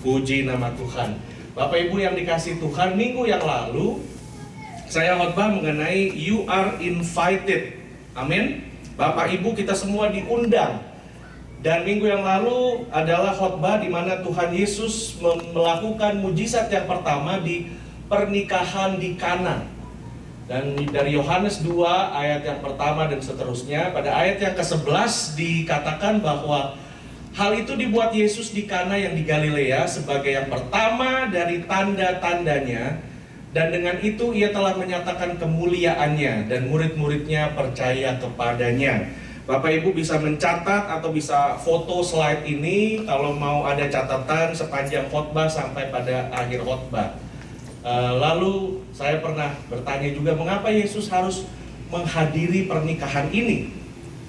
Puji nama Tuhan. Bapak Ibu yang dikasihi Tuhan, minggu yang lalu saya khotbah mengenai you are invited. Amin. Bapak Ibu kita semua diundang. Dan minggu yang lalu adalah khotbah di mana Tuhan Yesus melakukan mujizat yang pertama di pernikahan di Kana. Dan dari Yohanes 2 ayat yang pertama dan seterusnya, pada ayat yang ke-11 dikatakan bahwa hal itu dibuat Yesus di Kana yang di Galilea sebagai yang pertama dari tanda-tandanya, dan dengan itu ia telah menyatakan kemuliaannya dan murid-muridnya percaya kepadanya. Bapak Ibu bisa mencatat atau bisa foto slide ini kalau mau ada catatan sepanjang khotbah sampai pada akhir khotbah. Lalu saya pernah bertanya juga mengapa Yesus harus menghadiri pernikahan ini.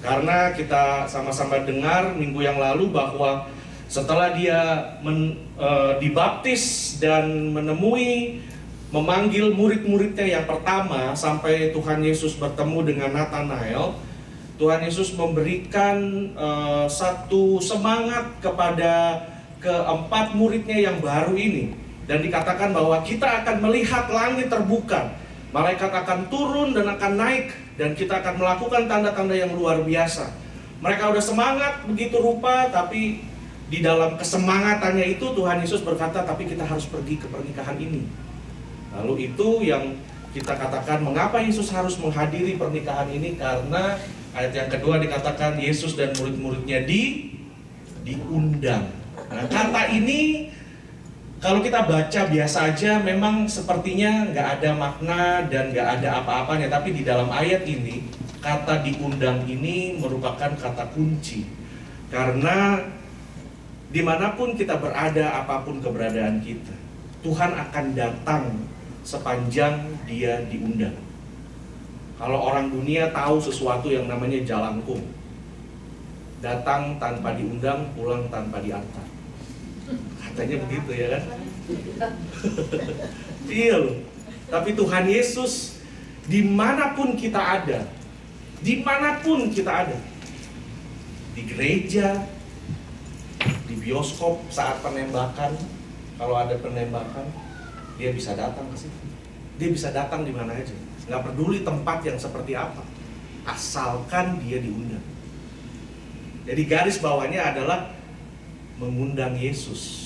Karena kita sama-sama dengar minggu yang lalu bahwa setelah dia dibaptis dan memanggil murid-muridnya yang pertama sampai Tuhan Yesus bertemu dengan Nathanael, Tuhan Yesus memberikan satu semangat kepada keempat muridnya yang baru ini. Dan dikatakan bahwa kita akan melihat langit terbuka, malaikat akan turun dan akan naik, dan kita akan melakukan tanda-tanda yang luar biasa. Mereka udah semangat begitu rupa, tapi di dalam kesemangatannya itu Tuhan Yesus berkata, tapi kita harus pergi ke pernikahan ini. Lalu itu yang kita katakan mengapa Yesus harus menghadiri pernikahan ini, karena ayat yang kedua dikatakan Yesus dan murid-muridnya diundang. Nah, kata ini kalau kita baca biasa aja memang sepertinya nggak ada makna dan nggak ada apa-apanya. Tapi di dalam ayat ini, kata diundang ini merupakan kata kunci. Karena dimanapun kita berada, apapun keberadaan kita, Tuhan akan datang sepanjang dia diundang. Kalau orang dunia tahu sesuatu yang namanya jalangkung, datang tanpa diundang, pulang tanpa diantar. Katanya begitu ya kan? Iya loh. Tapi Tuhan Yesus dimanapun kita ada, di gereja, di bioskop saat penembakan, kalau ada penembakan, dia bisa datang ke situ. Dia bisa datang di mana aja. Nggak peduli tempat yang seperti apa, asalkan dia diundang. Jadi garis bawahnya adalah mengundang Yesus.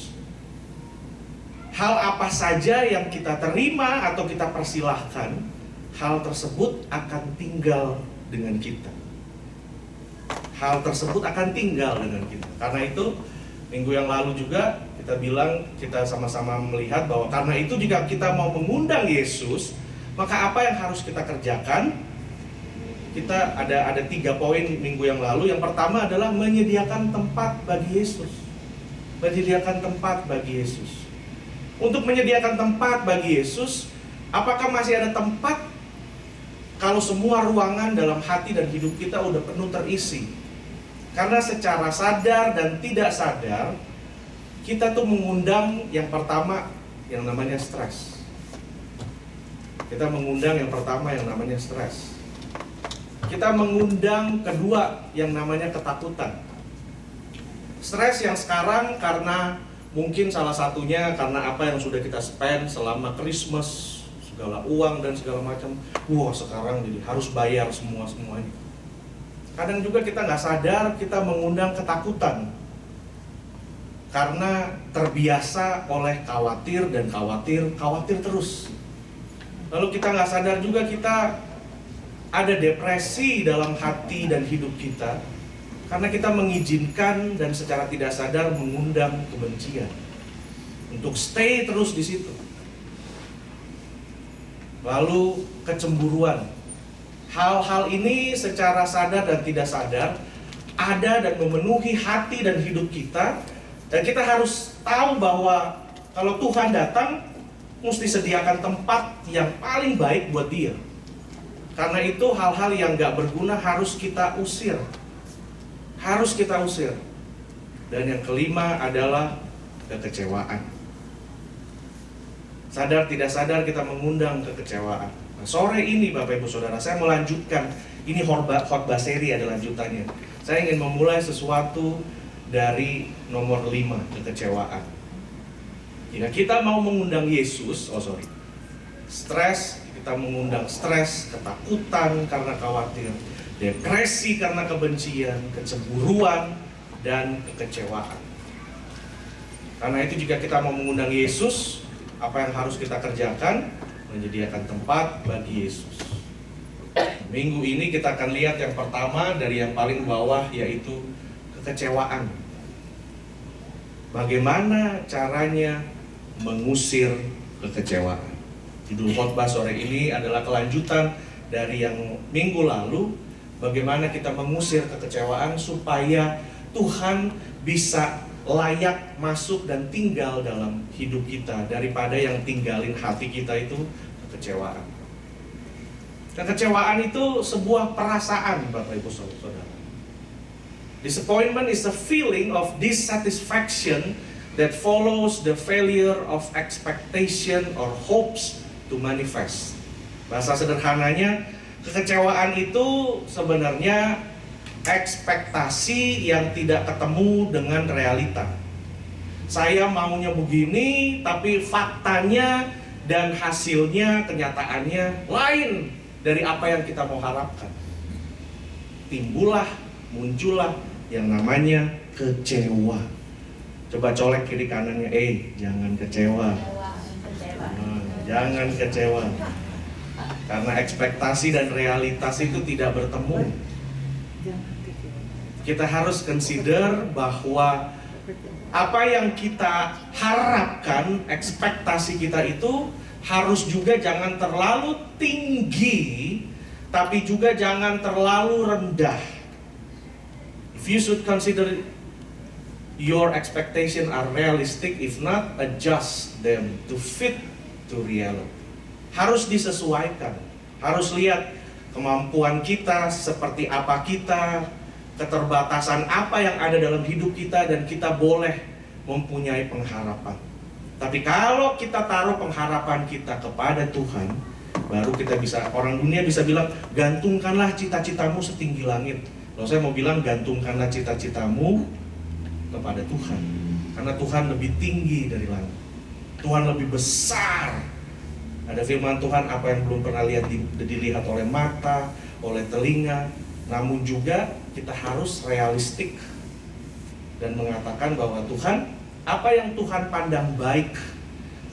Hal apa saja yang kita terima atau kita persilahkan, hal tersebut akan tinggal dengan kita. Hal tersebut akan tinggal dengan kita. Karena itu, minggu yang lalu juga kita bilang, kita sama-sama melihat bahwa karena itu jika kita mau mengundang Yesus, maka apa yang harus kita kerjakan? Kita ada 3 poin minggu yang lalu. Yang pertama adalah menyediakan tempat bagi Yesus. Menyediakan tempat bagi Yesus. Untuk menyediakan tempat bagi Yesus, apakah masih ada tempat kalau semua ruangan dalam hati dan hidup kita udah penuh terisi? Karena secara sadar dan tidak sadar, kita tuh mengundang yang pertama yang namanya stres. Kita mengundang yang pertama yang namanya stres. Kita mengundang kedua yang namanya ketakutan. Stres yang sekarang karena mungkin salah satunya karena apa yang sudah kita spend selama Christmas, segala uang dan segala macam. Wah, sekarang jadi harus bayar semuanya. Kadang juga kita nggak sadar kita mengundang ketakutan karena terbiasa oleh khawatir dan khawatir terus. Lalu kita nggak sadar juga kita ada depresi dalam hati dan hidup kita. Karena kita mengizinkan dan secara tidak sadar mengundang kebencian untuk stay terus di situ. Lalu kecemburuan. Hal-hal ini secara sadar dan tidak sadar ada dan memenuhi hati dan hidup kita. Dan kita harus tahu bahwa kalau Tuhan datang, mesti sediakan tempat yang paling baik buat dia. Karena itu hal-hal yang gak berguna harus kita usir. Harus kita usir. Dan yang kelima adalah kekecewaan. Sadar tidak sadar kita mengundang kekecewaan. Nah, sore ini Bapak Ibu Saudara, saya melanjutkan. Ini khotbah seri ada lanjutannya. Saya ingin memulai sesuatu dari nomor 5, kekecewaan. Jika kita mau mengundang Yesus, stres, kita mengundang stres, ketakutan karena khawatir, depresi karena kebencian, kecemburuan, dan kekecewaan. Karena itu jika kita mau mengundang Yesus, apa yang harus kita kerjakan? Menyediakan tempat bagi Yesus. Minggu ini kita akan lihat yang pertama dari yang paling bawah, yaitu kekecewaan. Bagaimana caranya mengusir kekecewaan? Judul khotbah sore ini adalah kelanjutan dari yang minggu lalu. Bagaimana kita mengusir kekecewaan supaya Tuhan bisa layak masuk dan tinggal dalam hidup kita, daripada yang tinggalin hati kita itu kekecewaan. Kekecewaan itu sebuah perasaan, Bapak Ibu Saudara. Disappointment is a feeling of dissatisfaction that follows the failure of expectation or hopes to manifest. Bahasa sederhananya, kekecewaan itu sebenarnya ekspektasi yang tidak ketemu dengan realita. Saya maunya begini, tapi faktanya dan hasilnya, kenyataannya lain dari apa yang kita mau harapkan. Muncullah yang namanya kecewa. Coba colek kiri kanannya, jangan kecewa. Jangan kecewa. Karena ekspektasi dan realitas itu tidak bertemu. Kita harus consider bahwa apa yang kita harapkan, ekspektasi kita itu harus juga jangan terlalu tinggi, tapi juga jangan terlalu rendah. If you should consider your expectation are realistic, if not, adjust them to fit to reality. Harus disesuaikan, harus lihat kemampuan kita, seperti apa kita, keterbatasan apa yang ada dalam hidup kita, dan kita boleh mempunyai pengharapan. Tapi kalau kita taruh pengharapan kita kepada Tuhan, baru kita bisa, orang dunia bisa bilang, gantungkanlah cita-citamu setinggi langit. Kalau saya mau bilang, gantungkanlah cita-citamu kepada Tuhan. Karena Tuhan lebih tinggi dari langit. Tuhan lebih besar. Ada firman Tuhan, apa yang belum pernah dilihat oleh mata, oleh telinga. Namun juga kita harus realistik dan mengatakan bahwa Tuhan, apa yang Tuhan pandang baik,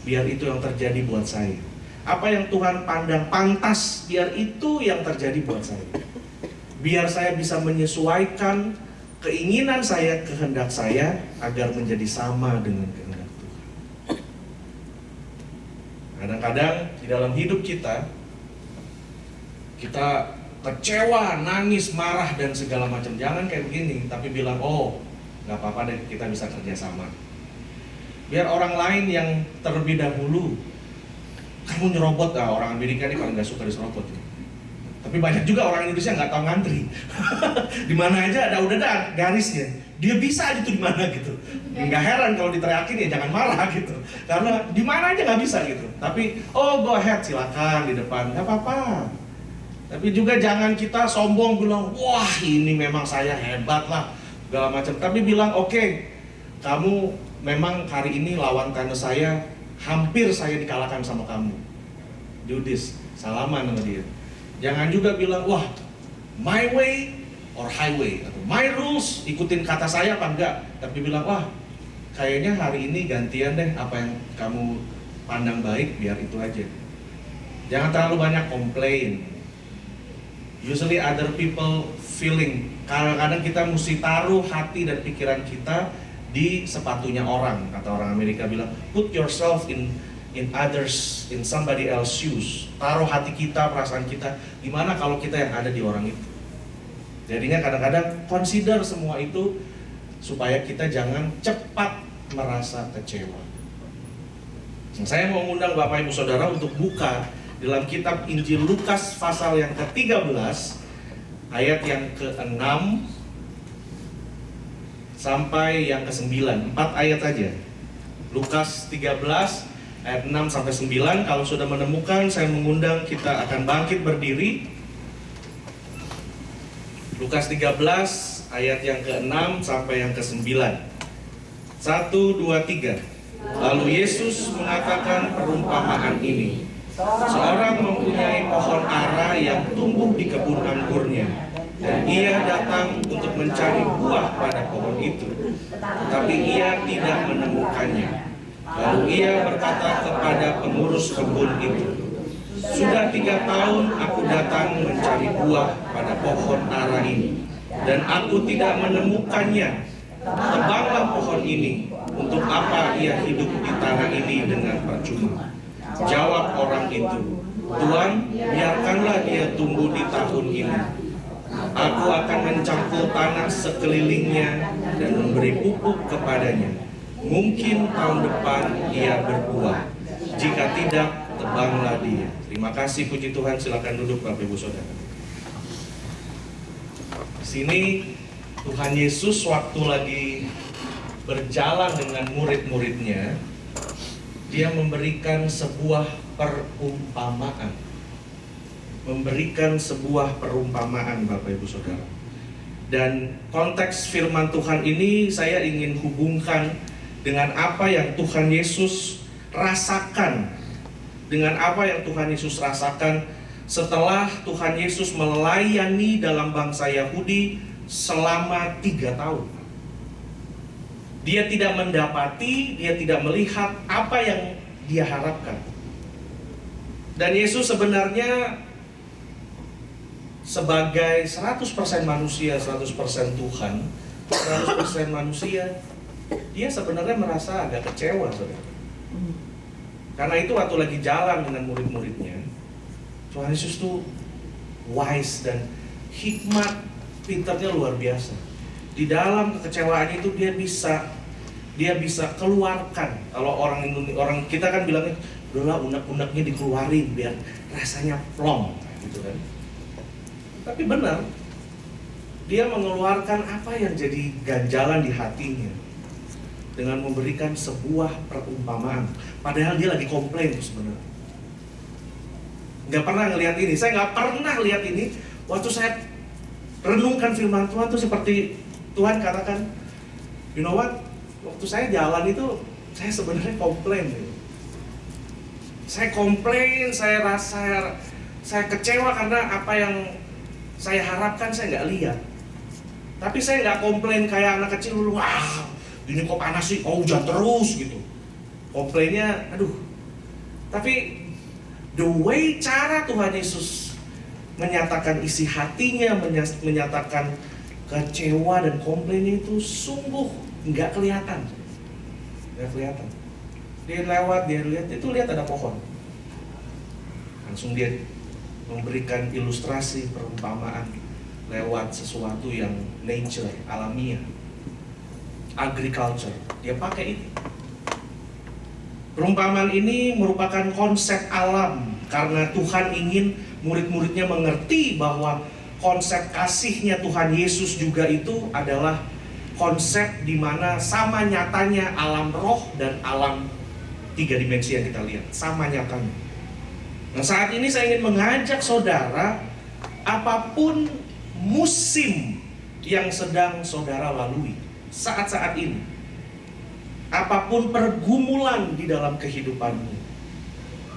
biar itu yang terjadi buat saya. Apa yang Tuhan pandang pantas, biar itu yang terjadi buat saya. Biar saya bisa menyesuaikan keinginan saya, kehendak saya, agar menjadi sama dengan kehendak Tuhan. Kadang-kadang di dalam hidup kita kecewa, nangis, marah, dan segala macam. Jangan kayak begini, tapi bilang, nggak apa-apa deh, kita bisa kerjasama. Biar orang lain yang terlebih dahulu, kamu nyerobot, orang Amerika ini paling nggak suka diserobot. Tapi banyak juga orang Indonesia nggak tahu ngantri. Di mana aja udah ada garisnya. Dia bisa aja tuh di mana gitu. Nggak heran kalau diteriakin, ya jangan marah gitu. Karena di mana aja nggak bisa gitu. Tapi go ahead, silakan di depan, nggak apa-apa. Tapi juga jangan kita sombong bilang, wah ini memang saya hebat lah, segala macam. Tapi bilang, oke, kamu memang hari ini lawan tenis saya, hampir saya dikalahkan sama kamu. Do this, salaman sama dia. Jangan juga bilang, wah my way or highway, atau my rules, ikutin kata saya apa enggak. Tapi bilang, wah kayaknya hari ini gantian deh, apa yang kamu pandang baik, biar itu aja. Jangan terlalu banyak komplain. Usually other people feeling. Kadang-kadang kita mesti taruh hati dan pikiran kita di sepatunya orang. Kata orang Amerika bilang, put yourself in others, in somebody else's shoes. Taruh hati kita, perasaan kita, gimana kalau kita yang ada di orang itu. Jadinya kadang-kadang consider semua itu supaya kita jangan cepat merasa kecewa. Saya mau mengundang Bapak Ibu Saudara untuk buka dalam kitab Injil Lukas pasal yang ke-13 ayat yang ke-6 sampai yang ke-9, 4 ayat saja. Lukas 13 ayat 6 sampai 9. Kalau sudah menemukan, saya mengundang kita akan bangkit berdiri. Lukas 13 ayat yang ke-6 sampai yang ke-9. 1, 2, 3. Lalu Yesus mengatakan perumpamaan ini. Seorang mempunyai pohon ara yang tumbuh di kebun anggurnya, dan ia datang untuk mencari buah pada pohon itu, tetapi ia tidak menemukannya. Lalu ia berkata kepada pengurus kebun itu, "Sudah 3 tahun aku datang mencari buah pada pohon ara ini, dan aku tidak menemukannya. Tebanglah pohon ini. Untuk apa ia hidup di tanah ini dengan percuma?" Jawab orang itu, "Tuan, biarkanlah dia tumbuh di tahun ini. Aku akan mencangkul tanah sekelilingnya dan memberi pupuk kepadanya. Mungkin tahun depan ia berbuah. Jika tidak, tebanglah dia." Terima kasih, puji Tuhan. Silakan duduk, Bapak Ibu Saudara. Di sini Tuhan Yesus waktu lagi berjalan dengan murid-muridnya, dia memberikan sebuah perumpamaan. Memberikan sebuah perumpamaan, Bapak Ibu Saudara. Dan konteks firman Tuhan ini saya ingin hubungkan dengan apa yang Tuhan Yesus rasakan. Dengan apa yang Tuhan Yesus rasakan setelah Tuhan Yesus melayani dalam bangsa Yahudi selama 3 tahun. Dia tidak mendapati, dia tidak melihat apa yang dia harapkan. Dan Yesus sebenarnya sebagai 100% manusia, 100% Tuhan, 100% manusia, dia sebenarnya merasa agak kecewa, saudara. Karena itu waktu lagi jalan dengan murid-muridnya, Tuhan Yesus tuh wise dan hikmat, pintarnya luar biasa. Di dalam kekecewaannya itu dia bisa keluarkan. Kalau orang kita kan bilangnya, udahlah unek-uneknya dikeluarin biar rasanya plong, gitu kan. Tapi benar, dia mengeluarkan apa yang jadi ganjalan di hatinya dengan memberikan sebuah perumpamaan. Padahal dia lagi komplain sebenarnya. Nggak pernah ngelihat ini. Saya nggak pernah lihat ini. Waktu saya renungkan firman Tuhan tuh seperti Tuhan katakan, you know what? Waktu saya jalan itu, saya sebenarnya komplain. Saya komplain, saya rasa saya kecewa karena apa yang saya harapkan saya nggak lihat. Tapi saya nggak komplain kayak anak kecil dulu, wah ini kok panas sih, oh hujan terus gitu. Komplainnya, aduh. Tapi the way cara Tuhan Yesus menyatakan isi hatinya, menyatakan kecewa dan komplain itu sungguh nggak kelihatan. Nggak kelihatan. Dia lewat, dia lihat ada pohon. Langsung dia memberikan ilustrasi perumpamaan lewat sesuatu yang nature, alamiah, agriculture. Dia pakai itu. Perumpamaan ini merupakan konsep alam karena Tuhan ingin murid-muridnya mengerti bahwa konsep kasihnya Tuhan Yesus juga itu adalah konsep di mana sama nyatanya alam roh dan alam 3 dimensi yang kita lihat, sama nyatanya. Nah, saat ini saya ingin mengajak saudara, apapun musim yang sedang saudara lalui saat-saat ini, apapun pergumulan di dalam kehidupanmu,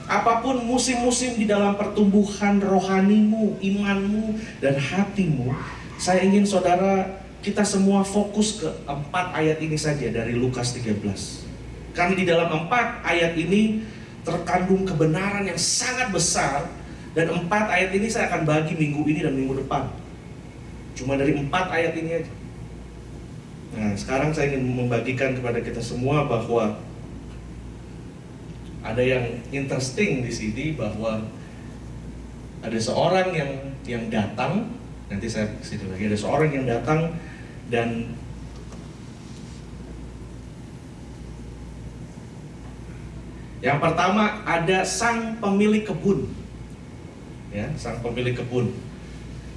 apapun musim-musim di dalam pertumbuhan rohanimu, imanmu, dan hatimu, saya ingin saudara, kita semua fokus ke 4 ayat ini saja dari Lukas 13. Karena di dalam 4 ayat ini terkandung kebenaran yang sangat besar. Dan 4 ayat ini saya akan bagi minggu ini dan minggu depan. Cuma dari 4 ayat ini aja. Nah, sekarang saya ingin membagikan kepada kita semua bahwa ada yang interesting di sini, bahwa ada seorang yang datang. Nanti saya kesini lagi. Ada seorang yang datang dan yang pertama ada sang pemilik kebun. Ya, sang pemilik kebun.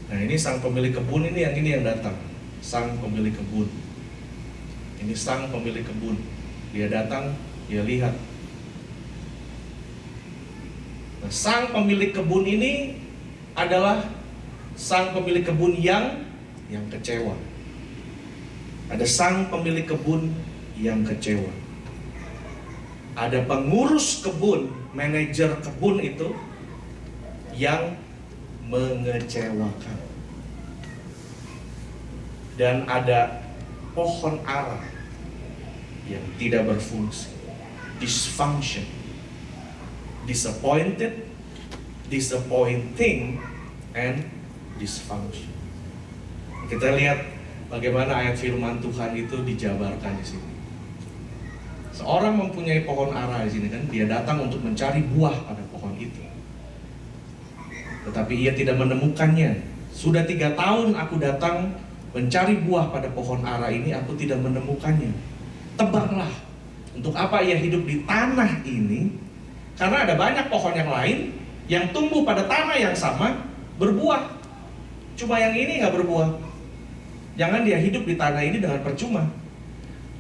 Nah, ini sang pemilik kebun ini yang datang. Sang pemilik kebun. Ini sang pemilik kebun. Dia datang, dia lihat. Nah, sang pemilik kebun ini adalah sang pemilik kebun yang kecewa. Ada sang pemilik kebun yang kecewa. Ada pengurus kebun, manajer kebun itu yang mengecewakan. Dan ada pohon ara yang tidak berfungsi, dysfunction, disappointed, disappointing, and dysfunction. Kita lihat bagaimana ayat firman Tuhan itu dijabarkan di sini. Seorang mempunyai pohon ara di sini kan, dia datang untuk mencari buah pada pohon itu. Tetapi ia tidak menemukannya. Sudah 3 tahun aku datang mencari buah pada pohon ara ini, aku tidak menemukannya. Tebaklah, untuk apa ia hidup di tanah ini? Karena ada banyak pohon yang lain yang tumbuh pada tanah yang sama, berbuah. Cuma yang ini nggak berbuah. Jangan dia hidup di tanah ini dengan percuma.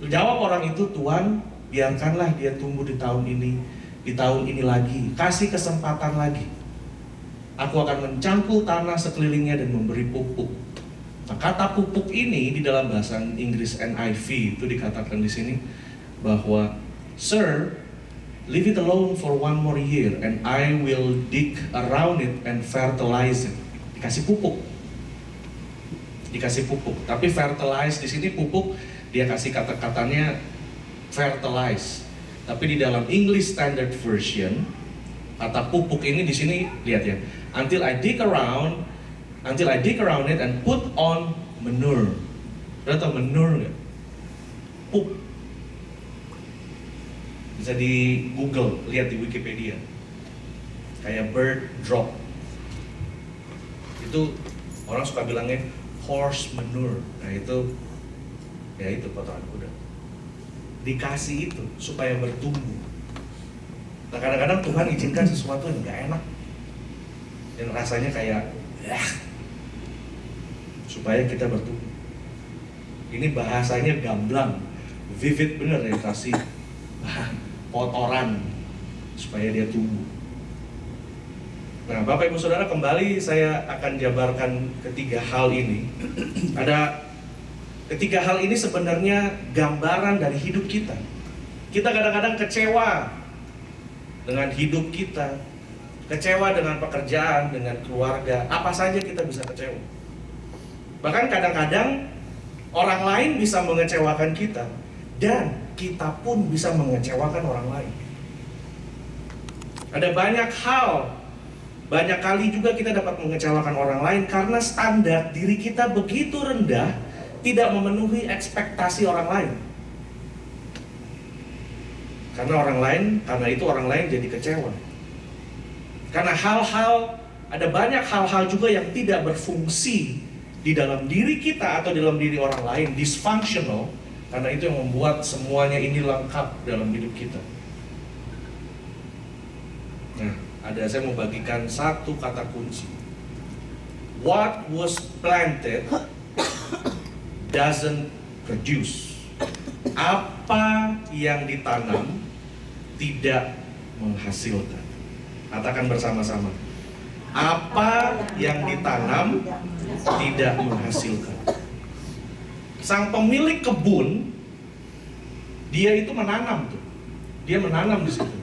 Jawab orang itu, Tuhan, biarkanlah dia tumbuh di tahun ini lagi. Kasih kesempatan lagi. Aku akan mencangkul tanah sekelilingnya dan memberi pupuk. Nah, kata pupuk ini di dalam bahasa Inggris NIV itu dikatakan di sini bahwa, Sir, leave it alone for 1 more year and I will dig around it and fertilize it. Dikasih pupuk. Dikasih pupuk. Tapi fertilize di sini pupuk, dia kasih kata-katanya fertilize. Tapi di dalam English Standard Version, kata pupuk ini di sini lihat ya. Until I dig around it and put on manure. Udah tau manure nggak? Pup. Bisa di Google, lihat di Wikipedia. Kayak bird drop. Itu orang suka bilangnya horse manure. Nah itu, ya itu kotoran kuda. Dikasih itu supaya bertumbuh. Nah kadang-kadang Tuhan izinkan sesuatu yang gak enak, yang rasanya kayak supaya kita bertumbuh. Ini bahasanya gamblang, vivid bener ya, kasih kotoran supaya dia tumbuh. Nah Bapak Ibu Saudara, kembali saya akan jabarkan ketiga hal ini. Ada ketiga hal ini sebenarnya gambaran dari hidup kita. Kita kadang-kadang kecewa dengan hidup kita, kecewa dengan pekerjaan, dengan keluarga, apa saja kita bisa kecewa. Bahkan kadang-kadang orang lain bisa mengecewakan kita, dan kita pun bisa mengecewakan orang lain. Ada banyak hal, banyak kali juga kita dapat mengecewakan orang lain karena standar diri kita begitu rendah, tidak memenuhi ekspektasi orang lain. Karena itu orang lain jadi kecewa. Karena ada banyak hal-hal juga yang tidak berfungsi di dalam diri kita atau dalam diri orang lain, dysfunctional. Karena itu yang membuat semuanya ini lengkap dalam hidup kita. Nah, saya mau bagikan satu kata kunci. What was planted doesn't produce. Apa yang ditanam tidak menghasilkan. Katakan bersama-sama. Apa yang ditanam tidak menghasilkan. Sang pemilik kebun, dia itu menanam tuh. Dia menanam di situ.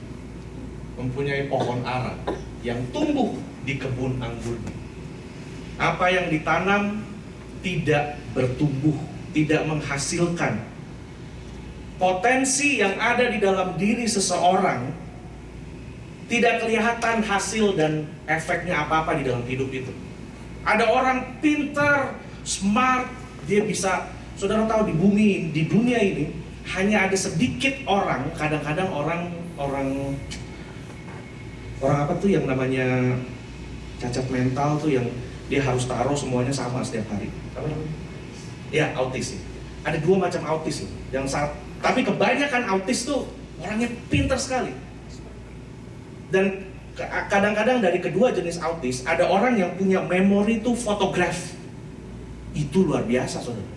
Mempunyai pohon ara yang tumbuh di kebun anggurnya. Apa yang ditanam tidak bertumbuh, tidak menghasilkan. Potensi yang ada di dalam diri seseorang tidak kelihatan hasil dan efeknya apa-apa di dalam hidup itu. Ada orang pintar, smart, dia bisa, saudara tahu di bumi, di dunia ini hanya ada sedikit orang, kadang-kadang orang apa tuh yang namanya cacat mental tuh, yang dia harus taruh semuanya sama setiap hari. Apa namanya? Ya, autis. Ada 2 macam autis. Tapi kebanyakan autis tuh orangnya pintar sekali. Dan kadang-kadang dari kedua jenis autis, ada orang yang punya memori tuh fotograf. Itu luar biasa, saudara.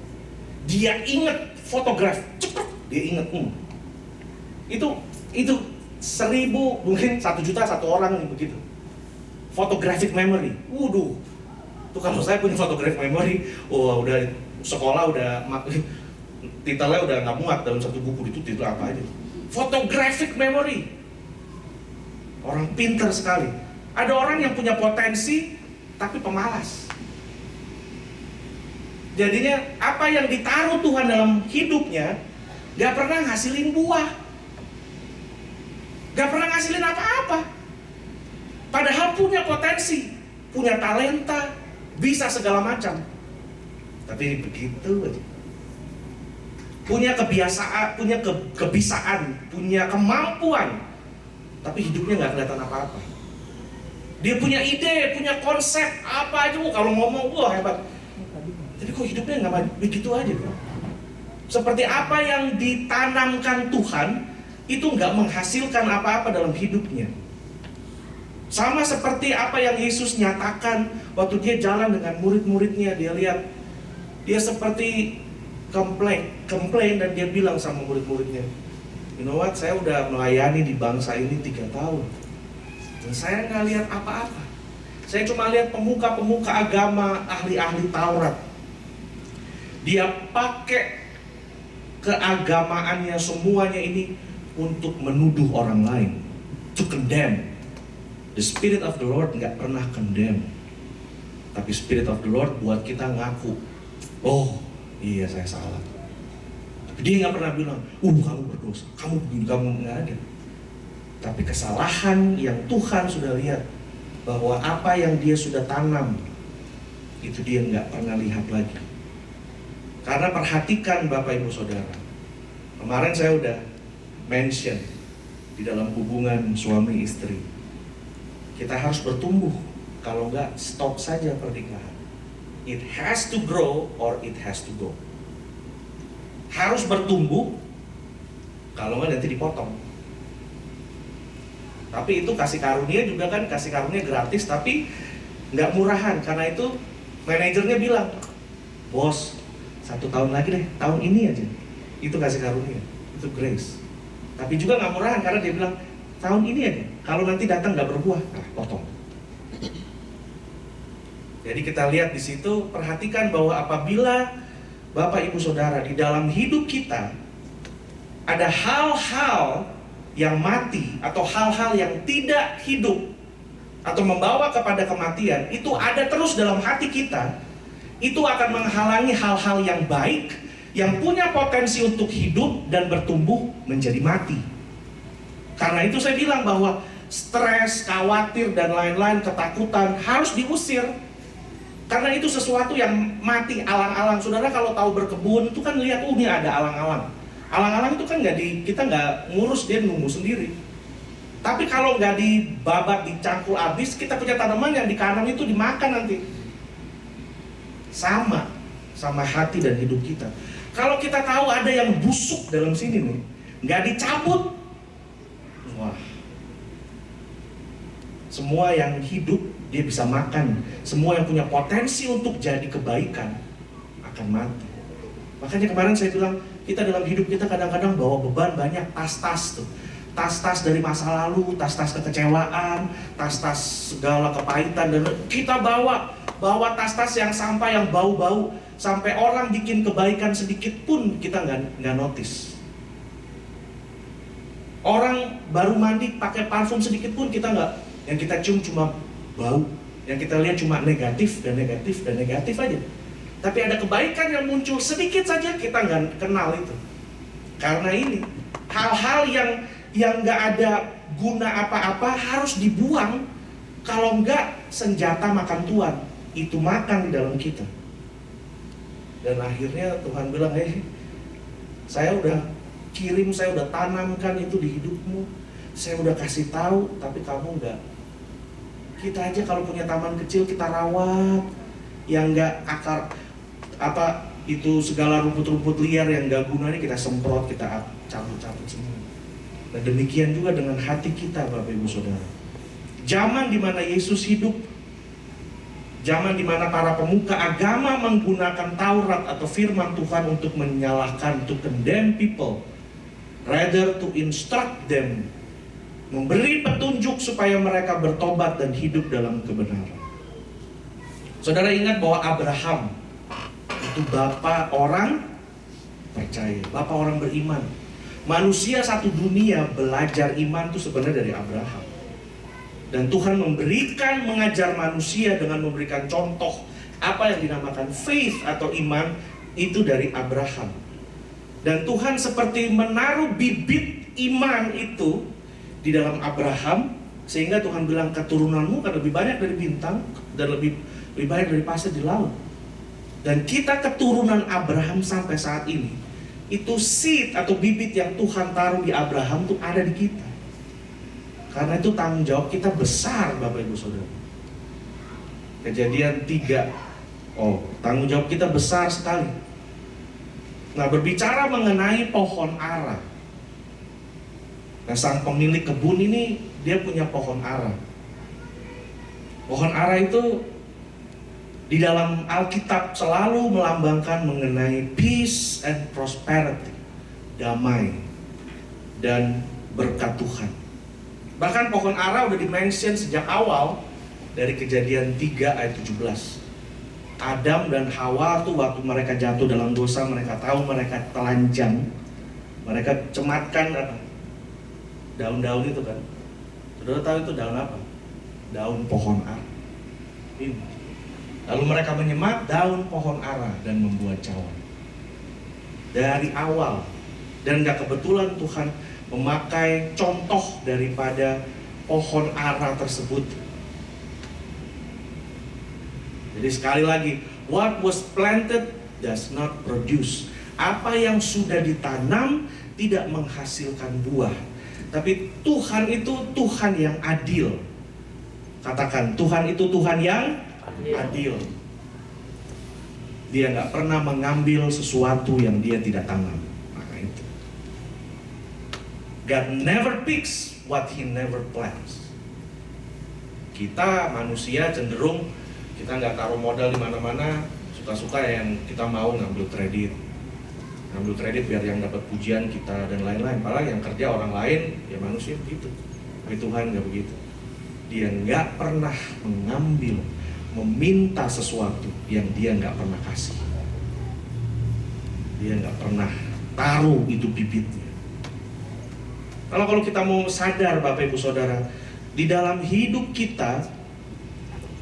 Dia ingat fotograf, cepet dia ingat. Itu 1000, mungkin 1 juta satu orang nih begitu. Photographic memory. Waduh. Tuh kalau saya punya photographic memory, udah sekolah udah titelnya udah nggak muat dalam satu buku. Itu titel apa aja? photographic memory. Orang pintar sekali. Ada orang yang punya potensi tapi pemalas. Jadinya apa yang ditaruh Tuhan dalam hidupnya gak pernah ngasilin buah, gak pernah ngasilin apa-apa. Padahal punya potensi, punya talenta, bisa segala macam. Tapi begitu aja. Punya kebiasaan, punya kebisaan, punya kemampuan, tapi hidupnya gak kelihatan apa-apa. Dia punya ide, punya konsep, apa aja, kalau ngomong, wah hebat. Tapi kok hidupnya nggak begitu aja, bro? Seperti apa yang ditanamkan Tuhan itu nggak menghasilkan apa-apa dalam hidupnya. Sama seperti apa yang Yesus nyatakan waktu dia jalan dengan murid-muridnya. Dia lihat, dia seperti komplain dan dia bilang sama murid-muridnya, you know what, saya udah melayani di bangsa ini 3 tahun dan saya nggak lihat apa-apa. Saya cuma lihat pemuka-pemuka agama, ahli-ahli Taurat. Dia pakai keagamaannya semuanya ini untuk menuduh orang lain, to condemn. The Spirit of the Lord nggak pernah condemn, tapi Spirit of the Lord buat kita ngaku, oh iya saya salah. Tapi dia nggak pernah bilang, kamu berdosa, kamu begini, kamu nggak ada. Tapi kesalahan yang Tuhan sudah lihat, bahwa apa yang dia sudah tanam itu dia nggak pernah lihat lagi. Karena perhatikan Bapak Ibu Saudara, kemarin saya udah mention di dalam hubungan suami istri, kita harus bertumbuh. Kalau nggak, stop saja pernikahan. It has to grow or it has to go. Harus bertumbuh, kalau nggak nanti dipotong. Tapi itu kasih karunia juga kan, kasih karunia gratis tapi nggak murahan. Karena itu manajernya bilang, bos, 1 tahun lagi deh, tahun ini aja. Itu kasih karunia, itu grace. Tapi juga nggak murahan karena dia bilang, tahun ini aja. Kalau nanti datang nggak berbuah, potong. Jadi kita lihat di situ, perhatikan bahwa apabila Bapak Ibu Saudara di dalam hidup kita ada hal-hal yang mati atau hal-hal yang tidak hidup atau membawa kepada kematian, itu ada terus dalam hati kita, itu akan menghalangi hal-hal yang baik yang punya potensi untuk hidup dan bertumbuh menjadi mati. Karena itu saya bilang bahwa stres, khawatir dan lain-lain, ketakutan harus diusir. Karena itu sesuatu yang mati, alang-alang. Saudara kalau tahu berkebun itu kan lihat, ini ada alang-alang. Alang-alang itu kan kita nggak ngurus, dia nunggu sendiri. Tapi kalau nggak dibabat, dicangkul habis, kita punya tanaman yang di kanan itu dimakan nanti. Sama hati dan hidup kita. Kalau kita tahu ada yang busuk dalam sini nih, nggak dicabut, wah, semua yang hidup dia bisa makan. Semua yang punya potensi untuk jadi kebaikan akan mati. Makanya kemarin saya bilang, kita dalam hidup kita kadang-kadang bawa beban banyak, tas-tas tuh. Tas-tas dari masa lalu, tas-tas kekecewaan, tas-tas segala kepahitan, dan kita bawa tas-tas yang sampah, yang bau-bau, sampai orang bikin kebaikan sedikit pun kita nggak notice. Orang baru mandi pakai parfum sedikit pun kita nggak, yang kita cium cuma bau, yang kita lihat cuma negatif dan negatif dan negatif aja. Tapi ada kebaikan yang muncul sedikit saja kita nggak kenal itu. Karena ini hal-hal yang nggak ada guna apa-apa harus dibuang. Kalau nggak, senjata makan Tuhan itu makan di dalam kita. Dan akhirnya Tuhan bilang, saya udah kirim, saya udah tanamkan itu di hidupmu, saya udah kasih tahu, tapi kamu nggak. Kita aja kalau punya taman kecil kita rawat, yang nggak akar apa itu segala rumput-rumput liar yang nggak gunanya kita semprot, kita cabut-cabut semua. Dan demikian juga dengan hati kita, Bapak Ibu Saudara. Zaman di mana Yesus hidup, zaman di mana para pemuka agama menggunakan Taurat atau firman Tuhan untuk menyalahkan, to condemn people, rather to instruct them, memberi petunjuk supaya mereka bertobat dan hidup dalam kebenaran. Saudara ingat bahwa Abraham itu bapak orang percaya, bapak orang beriman. Manusia satu dunia belajar iman itu sebenarnya dari Abraham. Dan Tuhan mengajar manusia dengan memberikan contoh apa yang dinamakan faith atau iman itu dari Abraham. Dan Tuhan seperti menaruh bibit iman itu di dalam Abraham, sehingga Tuhan bilang keturunanmu akan lebih banyak dari bintang dan lebih banyak dari pasir di laut. Dan kita keturunan Abraham sampai saat ini, itu seed atau bibit yang Tuhan taruh di Abraham itu ada di kita. Karena itu tanggung jawab kita besar, Bapak Ibu Saudara. Kejadian 3, tanggung jawab kita besar sekali. Nah, berbicara mengenai pohon ara. Nah, sang pemilik kebun ini dia punya pohon ara. Pohon ara itu di dalam Alkitab selalu melambangkan mengenai peace and prosperity, damai dan berkat Tuhan. Bahkan pohon ara udah dimention sejak awal dari Kejadian 3 ayat 17. Adam dan Hawa tuh waktu mereka jatuh dalam dosa, mereka tahu mereka telanjang, mereka cematkan apa? Daun-daun itu kan. Saudara tahu itu daun apa? Daun pohon ara. Ini. Lalu mereka menyemat daun pohon ara dan membuat cawan. Dari awal. Dan gak kebetulan Tuhan memakai contoh daripada pohon ara tersebut. Jadi sekali lagi, what was planted does not produce. Apa yang sudah ditanam tidak menghasilkan buah. Tapi Tuhan itu Tuhan yang adil. Katakan, Tuhan itu Tuhan yang adil. Dia nggak pernah mengambil sesuatu yang dia tidak tanam. Maka itu, God never picks what He never plants. Kita manusia cenderung kita nggak taruh modal di mana-mana, suka-suka yang kita mau ngambil kredit biar yang dapat pujian kita dan lain-lain. Padahal yang kerja orang lain, ya manusia begitu. Tapi Tuhan nggak begitu. Dia nggak pernah meminta sesuatu yang dia nggak pernah kasih. Dia nggak pernah taruh itu bibitnya. Kalau kita mau sadar, Bapak Ibu Saudara, di dalam hidup kita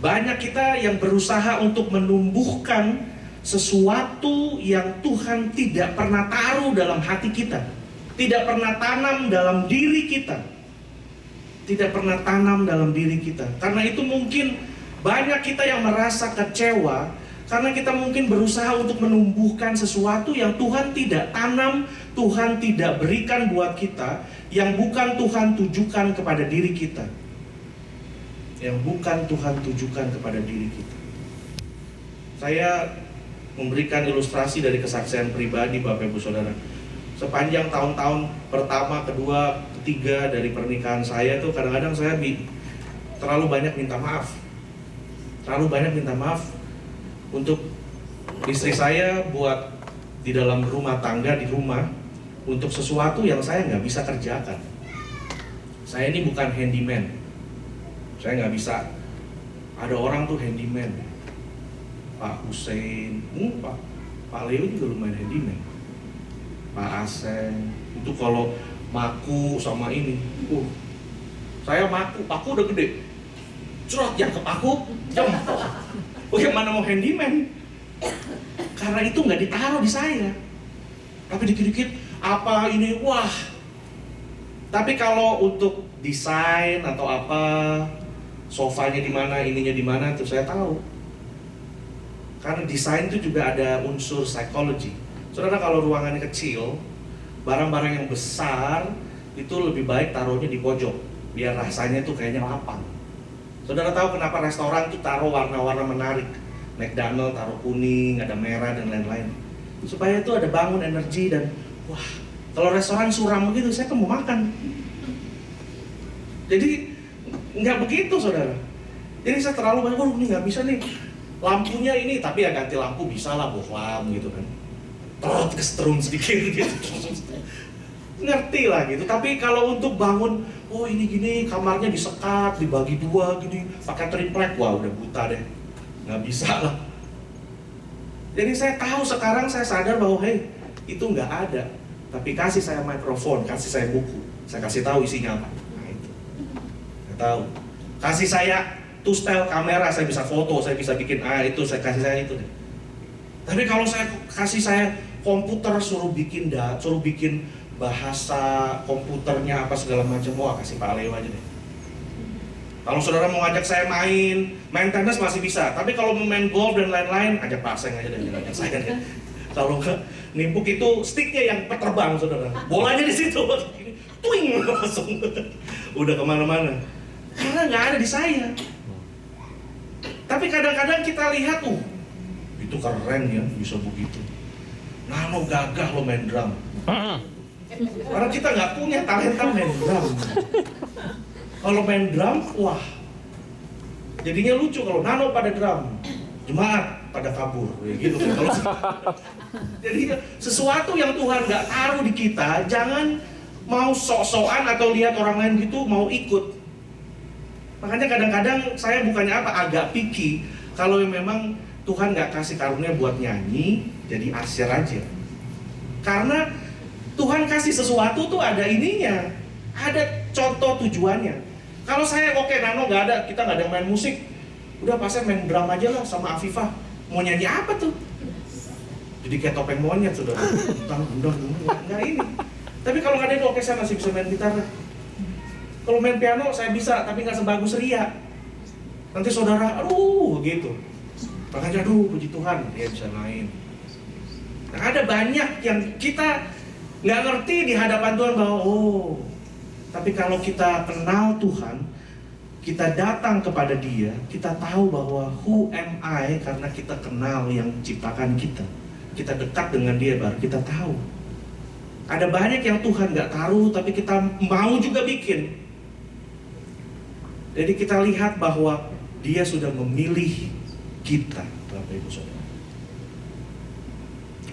banyak kita yang berusaha untuk menumbuhkan sesuatu yang Tuhan tidak pernah taruh dalam hati kita, tidak pernah tanam dalam diri kita, Karena itu mungkin banyak kita yang merasa kecewa karena kita mungkin berusaha untuk menumbuhkan sesuatu yang Tuhan tidak tanam, Tuhan tidak berikan buat kita, yang bukan Tuhan tujukan kepada diri kita. Saya memberikan ilustrasi dari kesaksian pribadi, Bapak Ibu Saudara. Sepanjang tahun-tahun pertama, kedua, ketiga dari pernikahan saya tuh kadang-kadang saya terlalu banyak minta maaf untuk istri saya buat di dalam rumah tangga, di rumah, untuk sesuatu yang saya nggak bisa kerjakan. Saya ini bukan handyman, saya nggak bisa. Ada orang tuh handyman, Pak Hussein, Pak Leo juga lumayan handyman, Pak Asen, itu kalau maku sama ini, saya paku udah gede, cerot yang ke paku, jempol. Bagaimana mau handyman? Karena itu nggak ditaruh di saya. Tapi dikit-dikit apa ini, wah. Tapi kalau untuk desain atau apa, sofanya di mana, ininya di mana, itu saya tahu. Karena desain itu juga ada unsur psikologi. Saudara, kalau ruangannya kecil, barang-barang yang besar itu lebih baik taruhnya di pojok, biar rasanya tuh kayaknya lapang. Saudara tahu kenapa restoran tuh taruh warna-warna menarik? McDonald taruh kuning, ada merah dan lain-lain. Supaya itu ada bangun energi dan wah, kalau restoran suram begitu saya kan mau makan. Jadi nggak begitu, saudara. Jadi saya terlalu banyak, ini nggak bisa nih. Lampunya ini, tapi ya ganti lampu bisa lah, bohlam gitu kan. Kesetrum sedikit gitu. Ngerti lah gitu. Tapi kalau untuk bangun, ini gini, kamarnya disekat, dibagi dua gini, pakai triplek, wah udah buta deh, nggak bisa lah. Jadi saya tahu sekarang, saya sadar bahwa itu nggak ada. Tapi kasih saya mikrofon, kasih saya buku, saya kasih tahu isinya apa. Nah itu, saya tahu. Kasih saya two-style kamera, saya bisa foto, saya bisa bikin itu, saya kasih saya itu deh. Tapi kalau saya kasih saya komputer, suruh bikin bahasa komputernya apa segala macam, wah kasih Pak Leo aja deh. Kalau saudara mau ngajak saya main tenis masih bisa, tapi kalau mau main golf dan lain-lain, ajak Pak Seng aja deh, ajak saya deh. Kalau enggak, nimpuk itu sticknya yang terbang saudara, bolanya di situ, twing langsung, udah kemana-mana. Karena nggak ada di saya. Tapi kadang-kadang kita lihat, itu keren ya, bisa begitu. Nano gagah lo main drum. Karena kita nggak punya talenta main drum. Kalau main drum, wah, jadinya lucu kalau Nano pada drum, jemaat pada kabur, ya gitu. Jadi sesuatu yang Tuhan nggak taruh di kita, jangan mau sok-sokan atau lihat orang lain gitu mau ikut. Makanya kadang-kadang saya bukannya agak picky, kalau memang Tuhan nggak kasih karunia buat nyanyi, jadi asyir aja. Karena Tuhan kasih sesuatu tuh ada ininya, ada contoh tujuannya. Kalau saya Nano nggak ada, kita nggak ada main musik, udah pasnya main drum aja lah sama Afifah. Mau nyanyi apa tuh? Jadi kayak topeng monyet sudah, nggak ini. Tapi kalau nggak ada itu, saya masih bisa main gitar. Kalau main piano saya bisa, tapi nggak sebagus Ria. Nanti saudara, gitu. Makanya puji Tuhan, dia bisa main. Nah, ada banyak yang kita nggak ngerti di hadapan Tuhan bahwa tapi kalau kita kenal Tuhan, kita datang kepada Dia, kita tahu bahwa who am I, karena kita kenal yang ciptakan kita. Kita dekat dengan Dia, baru kita tahu. Ada banyak yang Tuhan nggak taruh, tapi kita mau juga bikin. Jadi kita lihat bahwa Dia sudah memilih kita, Bapak Ibu Saudara.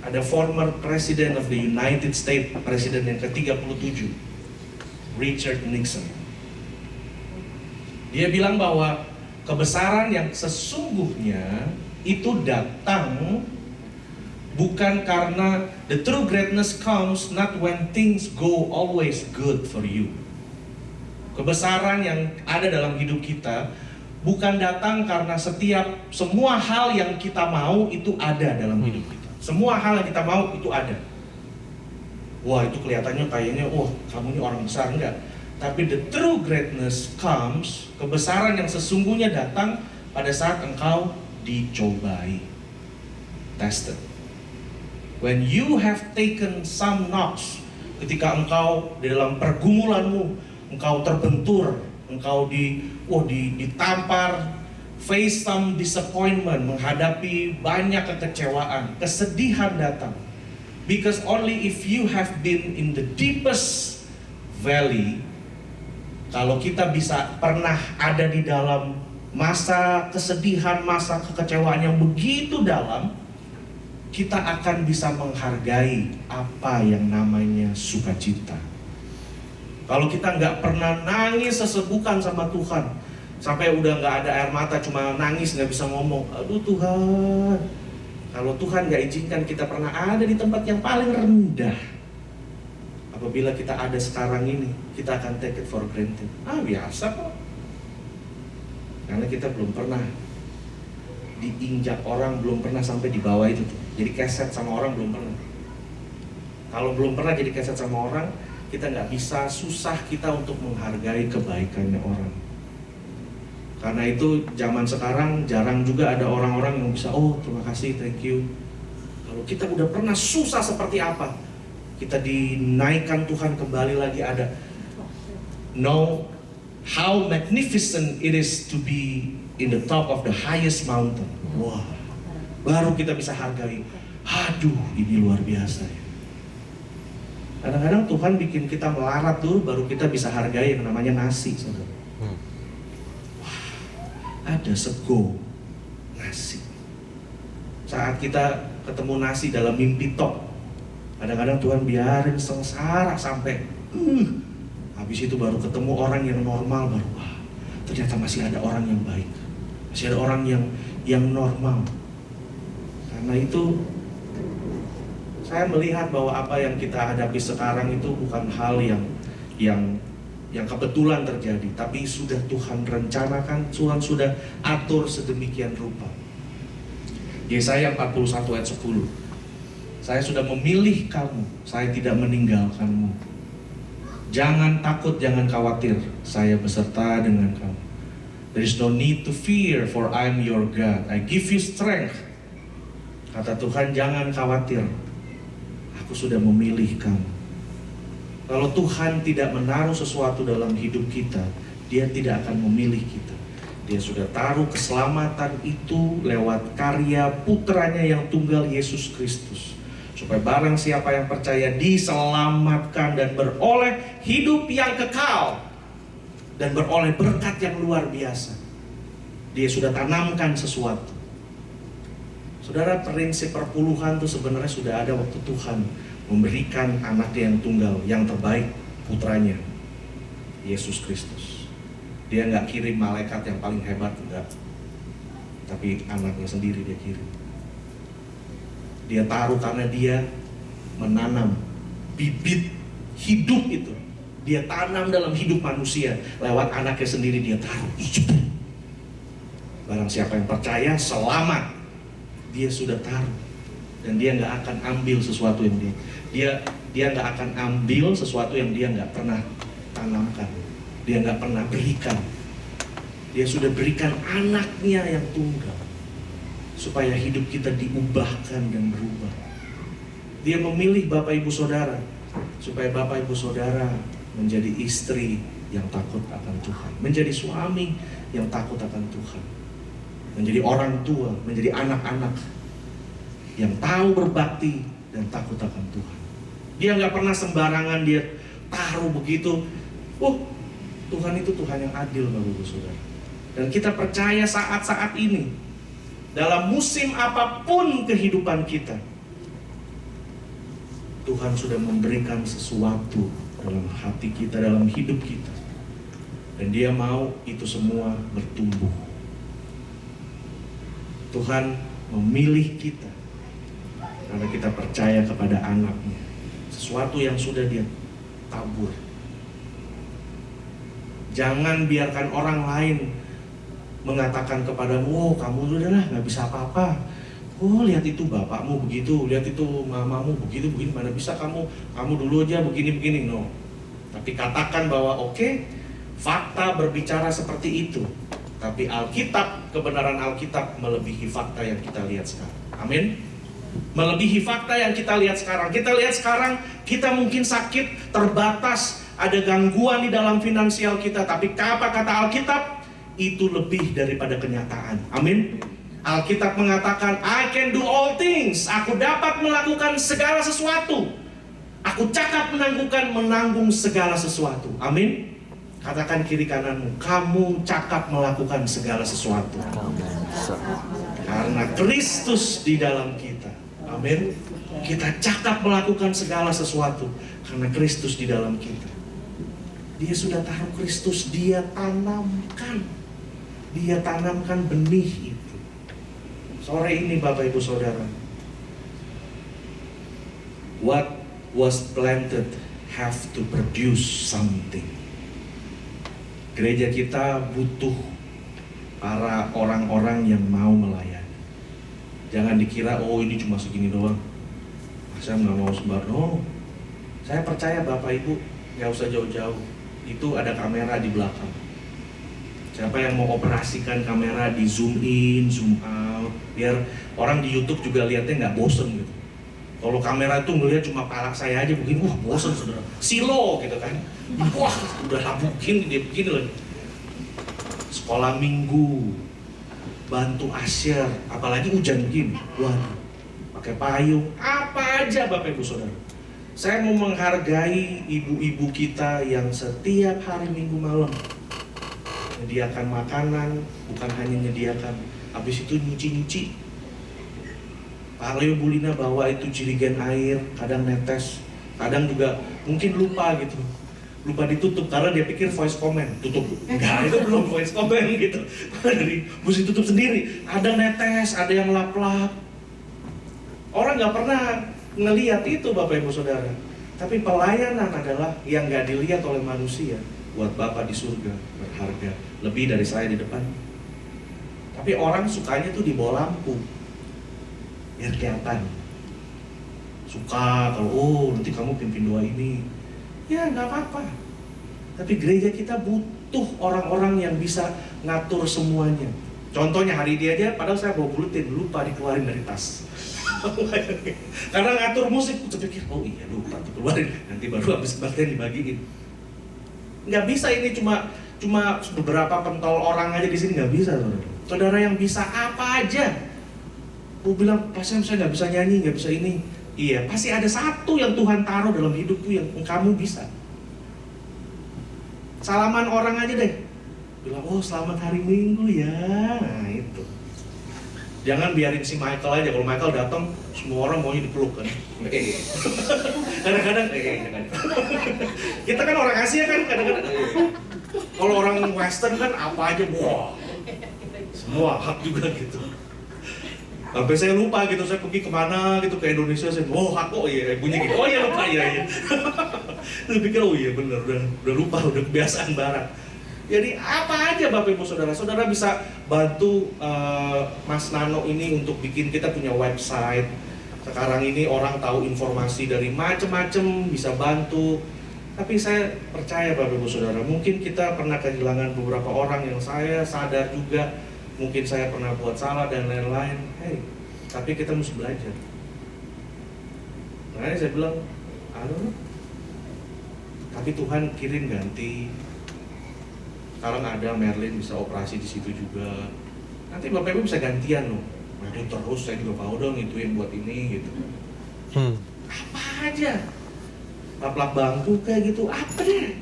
Ada former President of the United States, Presiden yang ke-37, Richard Nixon. Dia bilang bahwa kebesaran yang sesungguhnya itu datang bukan karena the true greatness comes not when things go always good for you. Kebesaran yang ada dalam hidup kita bukan datang karena semua hal yang kita mau itu ada dalam hidup kita. Semua hal yang kita mau itu ada. Wah, itu kelihatannya kayaknya, kamu ini orang besar, enggak. Tapi the true greatness comes, kebesaran yang sesungguhnya datang pada saat engkau dicobai, tested. When you have taken some knocks, ketika engkau dalam pergumulanmu, engkau terbentur, engkau ditampar, face some disappointment, menghadapi banyak kekecewaan, kesedihan datang. Because only if you have been in the deepest valley, kalau kita bisa pernah ada di dalam masa kesedihan, masa kekecewaan yang begitu dalam, kita akan bisa menghargai apa yang namanya sukacita. Kalau kita nggak pernah nangis sesebukan sama Tuhan, sampai udah nggak ada air mata, cuma nangis, nggak bisa ngomong, aduh Tuhan. Kalau Tuhan nggak izinkan kita pernah ada di tempat yang paling rendah, apabila kita ada sekarang ini, kita akan take it for granted. Biasa kok. Karena kita belum pernah diinjak orang, belum pernah sampai di bawah itu tuh. Jadi keset sama orang belum pernah. Kalau belum pernah jadi keset sama orang, kita nggak bisa, susah kita untuk menghargai kebaikannya orang. Karena itu zaman sekarang jarang juga ada orang-orang yang bisa, terima kasih, thank you. Kalau kita udah pernah susah seperti apa, kita dinaikkan Tuhan kembali lagi, ada know how magnificent it is to be in the top of the highest mountain. Wah, baru kita bisa hargai. Aduh, ini luar biasa ya. Kadang-kadang Tuhan bikin kita melarat dulu, baru kita bisa hargai yang namanya nasi, saudara. Ada sego nasi. Saat kita ketemu nasi dalam mimpi tok, kadang-kadang Tuhan biarin sengsara sampai habis itu baru ketemu orang yang normal, baru ternyata masih ada orang yang baik, masih ada orang yang normal. Karena itu Saya melihat bahwa apa yang kita hadapi sekarang itu bukan hal yang kebetulan terjadi, tapi sudah Tuhan rencanakan, Tuhan sudah atur sedemikian rupa. Yesaya 41 ayat 10. Saya sudah memilih kamu, saya tidak meninggalkanmu. Jangan takut, jangan khawatir, saya beserta dengan kamu. There is no need to fear, for I am your God. I give you strength. Kata Tuhan, jangan khawatir, aku sudah memilih kamu. Kalau Tuhan tidak menaruh sesuatu dalam hidup kita, Dia tidak akan memilih kita. Dia sudah taruh keselamatan itu lewat karya putranya yang tunggal, Yesus Kristus. Supaya barang siapa yang percaya diselamatkan dan beroleh hidup yang kekal. Dan beroleh berkat yang luar biasa. Dia sudah tanamkan sesuatu. Saudara, prinsip perpuluhan itu sebenarnya sudah ada waktu Tuhan memberikan anaknya yang tunggal, yang terbaik, putranya, Yesus Kristus. Dia nggak kirim malaikat yang paling hebat, enggak. Tapi anaknya sendiri dia kirim. Dia taruh karena dia menanam bibit hidup itu. Dia tanam dalam hidup manusia. Lewat anaknya sendiri dia taruh. Barang siapa yang percaya selamat. Dia sudah taruh. Dan dia nggak akan ambil sesuatu yang dia nggak akan ambil sesuatu yang dia nggak pernah tanamkan. Dia nggak pernah berikan. Dia sudah berikan anaknya yang tunggal supaya hidup kita diubahkan dan berubah. Dia memilih Bapak Ibu Saudara supaya Bapak Ibu Saudara menjadi istri yang takut akan Tuhan, menjadi suami yang takut akan Tuhan, menjadi orang tua, menjadi anak-anak yang tahu berbakti dan takut akan Tuhan. Dia nggak pernah sembarangan dia taruh begitu. Tuhan itu Tuhan yang adil, Bapak Ibu Saudara. Dan kita percaya saat-saat ini, dalam musim apapun kehidupan kita, Tuhan sudah memberikan sesuatu dalam hati kita, dalam hidup kita. Dan Dia mau itu semua bertumbuh. Tuhan memilih kita karena kita percaya kepada anaknya. Sesuatu yang sudah Dia tabur. Jangan biarkan orang lain mengatakan kepadamu, kamu udahlah nggak bisa apa-apa. Lihat itu bapakmu begitu, lihat itu mamamu begitu, begini, mana bisa kamu dulu aja begini-begini. No. Tapi katakan bahwa oke, fakta berbicara seperti itu. Tapi Alkitab, kebenaran Alkitab melebihi fakta yang kita lihat sekarang. Amin. Melebihi fakta yang kita lihat sekarang. Kita lihat sekarang, kita mungkin sakit, terbatas, ada gangguan di dalam finansial kita. Tapi apa kata Alkitab? Itu lebih daripada kenyataan. Amin. Alkitab mengatakan, I can do all things. Aku dapat melakukan segala sesuatu. Aku cakap menanggung segala sesuatu. Amin. Katakan kiri kananmu, kamu cakap melakukan segala sesuatu. Karena Kristus di dalam kita. Amin. Kita cakap melakukan segala sesuatu karena Kristus di dalam kita. Dia sudah taruh Kristus, Dia tanamkan. Dia tanamkan benih itu. Sore ini Bapak Ibu Saudara, what was planted have to produce something. Gereja kita butuh para orang-orang yang mau melayani. Jangan dikira, ini cuma segini doang, saya nggak mau sebar. No, saya percaya Bapak Ibu nggak usah jauh-jauh. Itu ada kamera di belakang. Siapa yang mau operasikan kamera di zoom in, zoom out, biar orang di YouTube juga lihatnya nggak bosen gitu. Kalau kamera itu ngelihat cuma kepala saya aja begini, bosen saudara. Silo gitu kan. Udah mungkin dia begini loh. Sekolah minggu, bantu asyar, apalagi hujan begini. Pakai payung, apa aja Bapak Ibu Saudara. Saya mau menghargai ibu-ibu kita yang setiap hari Minggu malam menyediakan makanan, bukan hanya menyediakan, habis itu nyuci-nyuci. Pak Leo Bu Lina bawa itu jirigen air, kadang netes, kadang juga mungkin lupa gitu. Lupa ditutup karena dia pikir voice comment, tutup. Enggak, itu belum voice comment gitu. Jadi mesti tutup sendiri. Ada netes, ada yang lap-lap. Orang nggak pernah ngelihat itu Bapak Ibu Saudara. Tapi pelayanan adalah yang gak dilihat oleh manusia. Buat Bapak di surga berharga lebih dari saya di depan. Tapi orang sukanya tuh di bawah lampu, biar kelihatan. Suka kalau nanti kamu pimpin doa ini, ya nggak apa-apa. Tapi gereja kita butuh orang-orang yang bisa ngatur semuanya. Contohnya hari ini aja, padahal saya bawa buletin, lupa dikeluarin dari tas. Karena ngatur musik, saya pikir, oh iya lupa dikeluarin, nanti baru habis kebaktian dibagiin. Nggak bisa ini cuma beberapa pentol orang aja di sini, nggak bisa saudara. Saudara yang bisa apa aja. Aku bilang, Pak Sam, saya nggak bisa nyanyi, nggak bisa ini. Iya, pasti ada satu yang Tuhan taruh dalam hidupku yang kamu bisa. Salaman orang aja deh, bilang, oh selamat hari Minggu ya. Nah itu. Jangan biarin si Michael aja. Kalau Michael datang, semua orang maunya dipeluk kan. Kadang-kadang, kita kan orang Asia kan, kadang-kadang. Kalau orang Western kan apa aja, wah, semua hak juga gitu. Sampai saya lupa gitu, saya pergi kemana gitu, ke Indonesia, saya, oh hak kok iya, bunyi gitu, oh iya lupa iya. Saya pikir, oh iya bener, udah lupa, udah kebiasaan barat. Jadi apa aja Bapak Ibu Saudara, saudara bisa bantu Mas Nano ini untuk bikin kita punya website. Sekarang ini orang tahu informasi dari macem-macem, bisa bantu. Tapi saya percaya Bapak Ibu Saudara, mungkin kita pernah kehilangan beberapa orang yang saya sadar juga, mungkin saya pernah buat salah dan lain-lain. Tapi kita mesti belajar. Makanya saya bilang, tapi Tuhan kirim ganti. Sekarang ada Merlin bisa operasi di situ juga. Nanti Bapak Ibu bisa gantian loh. Merlin terus, saya juga mau dong ituin buat ini gitu. Apa aja. Lap-lap bangku kayak gitu, apa deh.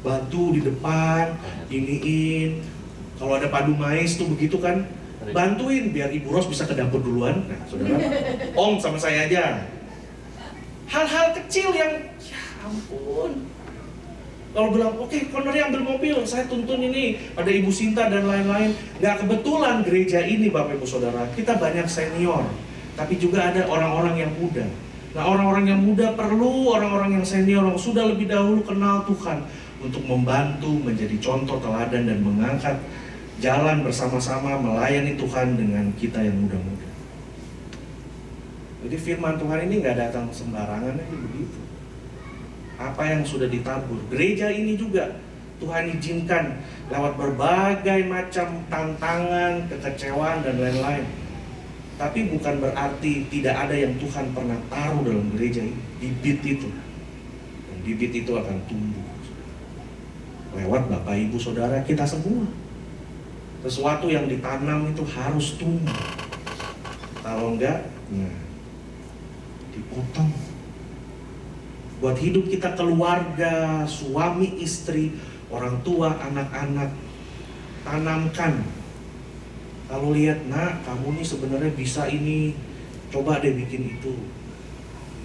Bantu di depan, iniin. Kalau ada padu mais tuh begitu kan, bantuin biar Ibu Ros bisa ke dapur duluan. Nah, saudara, Om sama saya aja. Hal-hal kecil yang, ya ampun. Kalau bilang, oke, Konori ambil mobil, saya tuntun ini, ada Ibu Sinta dan lain-lain. Nggak kebetulan gereja ini, Bapak Ibu Saudara, kita banyak senior, tapi juga ada orang-orang yang muda. Nah, orang-orang yang muda perlu orang-orang yang senior yang sudah lebih dahulu kenal Tuhan untuk membantu menjadi contoh teladan dan mengangkat jalan bersama-sama melayani Tuhan dengan kita yang muda-muda. Jadi firman Tuhan ini nggak datang sembarangan aja begitu. Apa yang sudah ditabur, gereja ini juga Tuhan izinkan lewat berbagai macam tantangan, kekecewaan dan lain-lain. Tapi bukan berarti tidak ada yang Tuhan pernah taruh dalam gereja ini, bibit itu. Dan bibit itu akan tumbuh lewat Bapak Ibu Saudara kita semua. Sesuatu yang ditanam itu harus tumbuh. Kalau enggak, dipotong. Buat hidup kita keluarga, suami, istri, orang tua, anak-anak, tanamkan. Kalau lihat, nak, kamu nih sebenarnya bisa ini, coba deh bikin itu.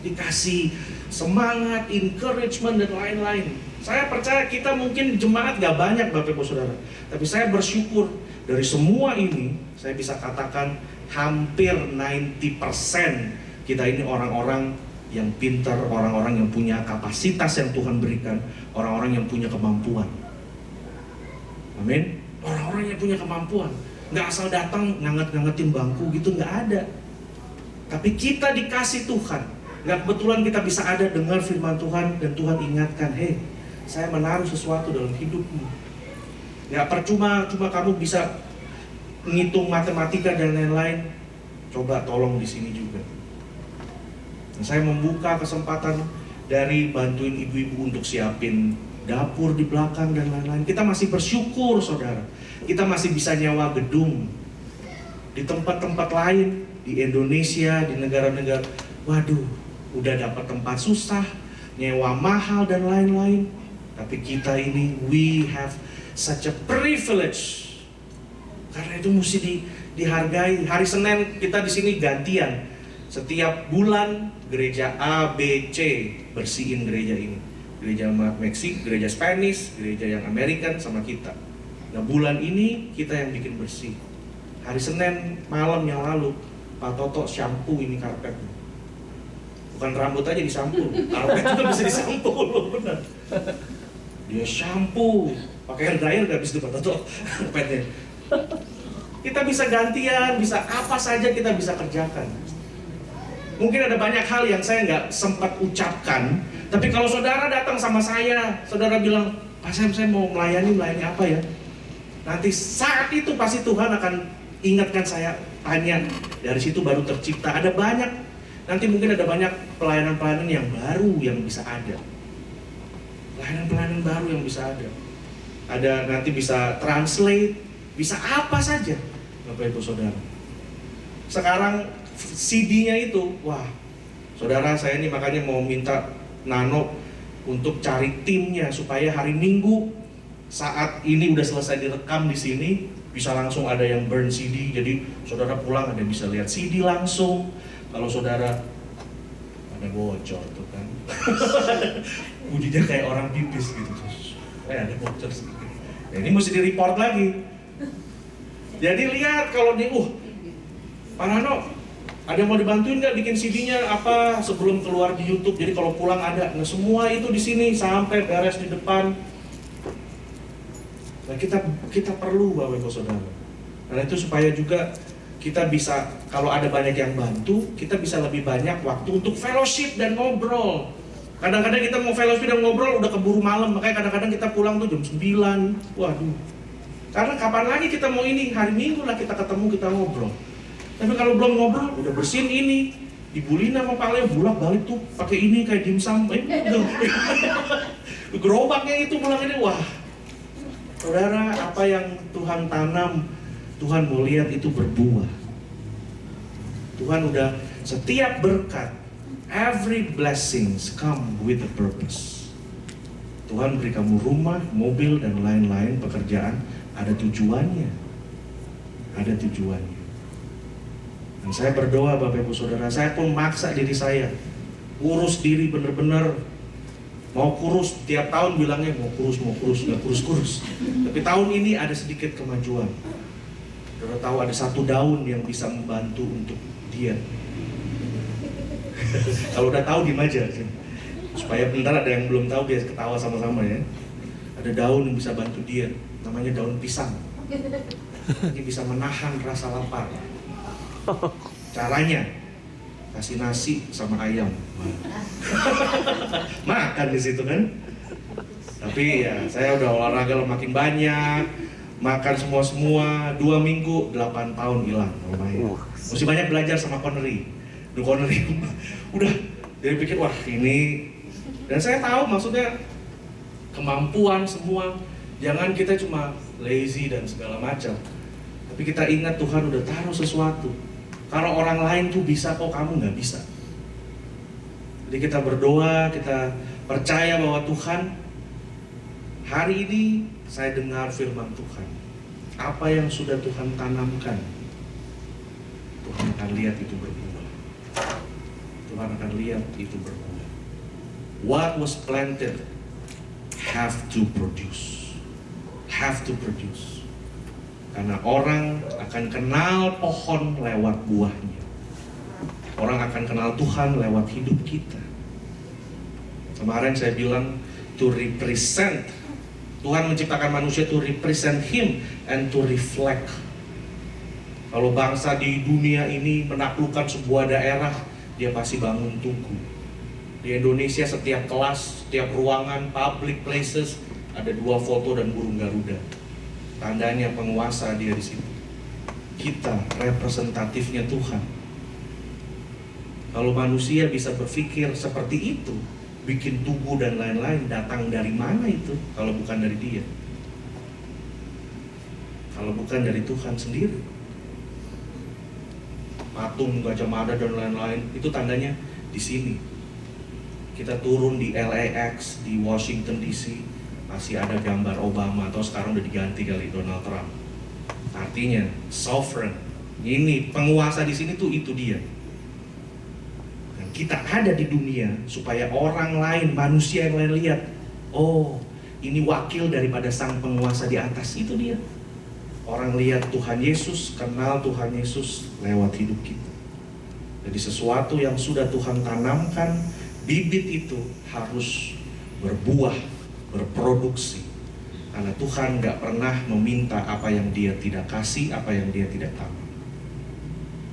Dikasih semangat, encouragement dan lain-lain. Saya percaya kita mungkin jemaat gak banyak Bapak Ibu Saudara, tapi saya bersyukur dari semua ini, saya bisa katakan hampir 90% kita ini orang-orang yang pintar, orang-orang yang punya kapasitas yang Tuhan berikan, orang-orang yang punya kemampuan. Amin. Orang-orang yang punya kemampuan, nggak asal datang nganget-ngangetin bangku gitu, nggak ada. Tapi kita dikasih Tuhan, nggak kebetulan kita bisa ada dengar firman Tuhan dan Tuhan ingatkan, hei, saya menaruh sesuatu dalam hidupmu. Nggak percuma kamu bisa menghitung matematika dan lain-lain. Coba tolong di sini juga. Saya membuka kesempatan dari bantuin ibu-ibu untuk siapin dapur di belakang dan lain-lain. Kita masih bersyukur saudara, kita masih bisa nyewa gedung. Di tempat-tempat lain, di Indonesia, di negara-negara, waduh, udah dapat tempat susah, nyewa mahal dan lain-lain. Tapi kita ini, we have such a privilege. Karena itu mesti dihargai. Hari Senin kita di sini gantian. Setiap bulan gereja A, B, C bersihin gereja ini. Gereja Meksik, gereja Spanish, gereja yang American sama kita. Nah bulan ini kita yang bikin bersih. Hari Senin malam yang lalu Pak Toto shampoo ini karpet. Bukan rambut aja disampul, karpet juga bisa disampul, benar. Dia shampoo, pakai hair dryer nggak bisa tuh karpetnya. Kita bisa gantian, bisa apa saja kita bisa kerjakan. Mungkin ada banyak hal yang saya nggak sempat ucapkan, tapi kalau saudara datang sama saya, saudara bilang, Pak Sam, saya mau melayani apa ya? Nanti saat itu pasti Tuhan akan ingatkan saya, tanya, dari situ baru tercipta. Ada banyak, nanti mungkin ada banyak pelayanan-pelayanan yang baru yang bisa ada. Pelayanan-pelayanan baru yang bisa ada. Ada nanti bisa translate, bisa apa saja, Bapak Ibu Saudara. Sekarang CD-nya itu, wah, saudara saya ini makanya mau minta Nano untuk cari timnya supaya hari Minggu saat ini udah selesai direkam di sini bisa langsung ada yang burn CD. Jadi saudara pulang ada bisa lihat CD langsung. Kalau saudara ada bocor tuh kan, bunyinya kayak orang pipis gitu, ada bocor sedikit. Nah, ini mesti di report lagi. Jadi lihat kalau nih, Pak Nano, ada yang mau dibantuin nggak bikin CD-nya apa sebelum keluar di YouTube? Jadi kalau pulang ada, nah semua itu di sini sampai beres di depan. Nah kita perlu Bapak Ibu Saudara. Karena itu supaya juga kita bisa, kalau ada banyak yang bantu, kita bisa lebih banyak waktu untuk fellowship dan ngobrol. Kadang-kadang kita mau fellowship dan ngobrol udah keburu malam, makanya kadang-kadang kita pulang tuh jam 9. Waduh. Karena kapan lagi kita mau ini? Hari Minggu lah kita ketemu, kita ngobrol. Tapi kalau belum ngobrol, udah bersihin ini, dibully sama Pak Leo, bolak-balik tuh pakai ini kayak dimsum. Gerobaknya itu pulang ini, wah. Saudara, apa yang Tuhan tanam, Tuhan mau lihat itu berbuah. Tuhan udah setiap berkat, every blessings come with a purpose. Tuhan beri kamu rumah, mobil dan lain-lain, pekerjaan, ada tujuannya. Ada tujuannya. Dan saya berdoa Bapak Ibu Saudara, saya pun maksa diri saya urus diri bener-bener. Mau kurus, tiap tahun bilangnya mau kurus, nggak kurus-kurus. Tapi tahun ini ada sedikit kemajuan. Saudara tahu ada satu daun yang bisa membantu untuk diet. Kalau udah tahu diem aja, supaya bentar ada yang belum tahu biar ketawa sama-sama ya. Ada daun yang bisa bantu diet, namanya daun pisang. Ini bisa menahan rasa lapar. Caranya kasih nasi sama ayam, makan di situ kan. Tapi ya saya udah olahraga makin banyak, makan semua 2 minggu 8 tahun hilang lumayan. Mesti banyak belajar sama Connery. Udah jadi pikir wah ini, dan saya tahu maksudnya kemampuan semua. Jangan kita cuma lazy dan segala macam, tapi kita ingat Tuhan udah taruh sesuatu. Kalau orang lain tuh bisa kok, kamu nggak bisa. Jadi kita berdoa, kita percaya bahwa Tuhan, hari ini saya dengar firman Tuhan. Apa yang sudah Tuhan tanamkan, Tuhan akan lihat itu berbuah. Tuhan akan lihat itu berbuah. What was planted have to produce. Have to produce. Karena orang akan kenal pohon lewat buahnya. Orang akan kenal Tuhan lewat hidup kita. Kemarin saya bilang to represent. Tuhan menciptakan manusia to represent Him and to reflect. Kalau bangsa di dunia ini menaklukkan sebuah daerah, dia pasti bangun tugu. Di Indonesia setiap kelas, setiap ruangan, public places ada 2 foto dan burung Garuda. Tandanya penguasa dia di situ. Kita representatifnya Tuhan. Kalau manusia bisa berpikir seperti itu, bikin tugu dan lain-lain, datang dari mana itu? Kalau bukan dari Dia. Kalau bukan dari Tuhan sendiri. Patung Gajah Mada dan lain-lain, itu tandanya di sini. Kita turun di LAX, di Washington DC, masih ada gambar Obama, atau sekarang udah diganti kali Donald Trump. Artinya sovereign. Ini penguasa di sini tuh itu dia. Dan kita ada di dunia supaya orang lain, manusia yang lain lihat, oh, ini wakil daripada sang penguasa di atas, itu dia. Orang lihat Tuhan Yesus, kenal Tuhan Yesus lewat hidup kita. Jadi sesuatu yang sudah Tuhan tanamkan, bibit itu harus berbuah, berproduksi. Karena Tuhan gak pernah meminta apa yang Dia tidak kasih, apa yang Dia tidak tahu.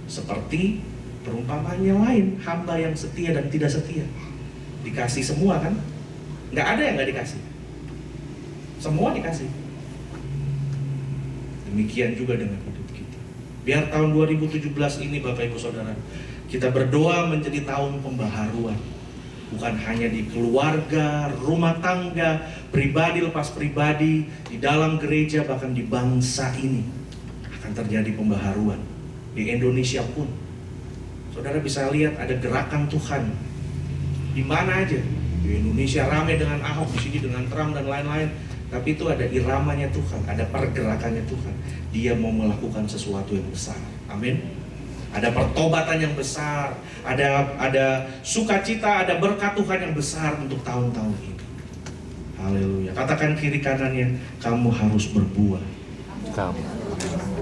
Seperti perumpamaan yang lain, hamba yang setia dan tidak setia. Dikasih semua kan? Gak ada yang gak dikasih. Semua dikasih. Demikian juga dengan hidup kita. Biar tahun 2017 ini Bapak Ibu Saudara, kita berdoa menjadi tahun pembaharuan. Bukan hanya di keluarga, rumah tangga, pribadi lepas pribadi, di dalam gereja, bahkan di bangsa ini akan terjadi pembaharuan. Di Indonesia pun, saudara bisa lihat ada gerakan Tuhan di mana aja. Di Indonesia ramai dengan Ahok, di sini dengan Trump dan lain-lain. Tapi itu ada iramanya Tuhan, ada pergerakannya Tuhan. Dia mau melakukan sesuatu yang besar. Amin. Ada pertobatan yang besar, ada sukacita, ada berkat Tuhan yang besar untuk tahun-tahun ini. Haleluya. Katakan kiri kanannya, kamu harus berbuah. Kamu